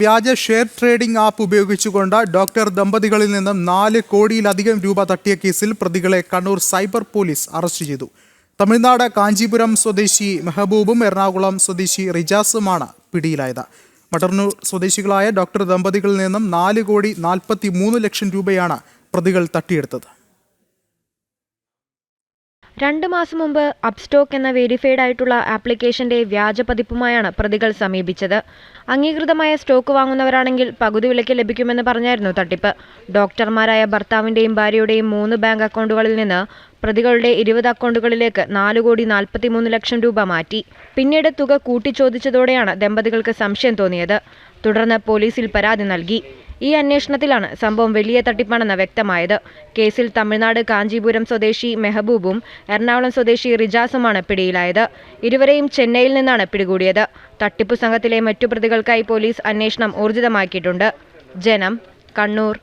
വ്യാജ share trading app ഉപയോഗിച്ചുകൊണ്ട് doctor ദമ്പതികളിൽ നിന്നും 4 കോടിയിലധികം രൂപ തട്ടിയ കേസിൽ പ്രതികളെ കണ്ണൂർ സൈബർ പോലീസ് അറസ്റ്റ് ചെയ്തു. തമിഴ്നാട് കാഞ്ചീപുരം സ്വദേശി മെഹബൂബും എറണാകുളം സ്വദേശി റിജാസുമാണ് പിടിയിലായത്. മട്ടന്നൂർ സ്വദേശികളായ ഡോക്ടർ ദമ്പതികളിൽ നിന്നും 4,43 ലക്ഷം രൂപയാണ് പ്രതികൾ തട്ടിയെടുത്തത്. 2 മാസം മുമ്പ് അപ്സ്റ്റോക്ക് എന്ന വെരിഫൈഡ് ആയിട്ടുള്ള ആപ്ലിക്കേഷന്റെ വ്യാജ പതിപ്പുമായാണ് പ്രതികൾ സമീപിച്ചത്. അംഗീകൃതമായ സ്റ്റോക്ക് വാങ്ങുന്നവരാണെങ്കിൽ പകുതി വിലയ്ക്ക് ലഭിക്കുമെന്ന് പറഞ്ഞായിരുന്നു തട്ടിപ്പ്. ഡോക്ടർമാരായ ഭർത്താവിന്റെയും ഭാര്യയുടെയും 3 ബാങ്ക് അക്കൗണ്ടുകളിൽ നിന്ന് പ്രതികളുടെ 20 അക്കൗണ്ടുകളിലേക്ക് 4,43 ലക്ഷം രൂപ മാറ്റി. പിന്നീട് തുക കൂട്ടിച്ചോദിച്ചതോടെയാണ് ദമ്പതികൾക്ക് സംശയം തോന്നിയത്. തുടർന്ന് പോലീസിൽ പരാതി നൽകി. ഈ അന്വേഷണത്തിലാണ് സംഭവം വലിയ തട്ടിപ്പാണെന്ന് വ്യക്തമായത്. കേസിൽ തമിഴ്നാട് കാഞ്ചീപുരം സ്വദേശി മെഹബൂബും എറണാകുളം സ്വദേശി റിജാസുമാണ് പിടിയിലായത്. ഇരുവരെയും ചെന്നൈയിൽ നിന്നാണ് പിടികൂടിയത്. തട്ടിപ്പു സംഘത്തിലെ മറ്റു പ്രതികൾക്കായി പോലീസ് അന്വേഷണം ഊർജിതമാക്കിയിട്ടുണ്ട്. ജനം, കണ്ണൂർ.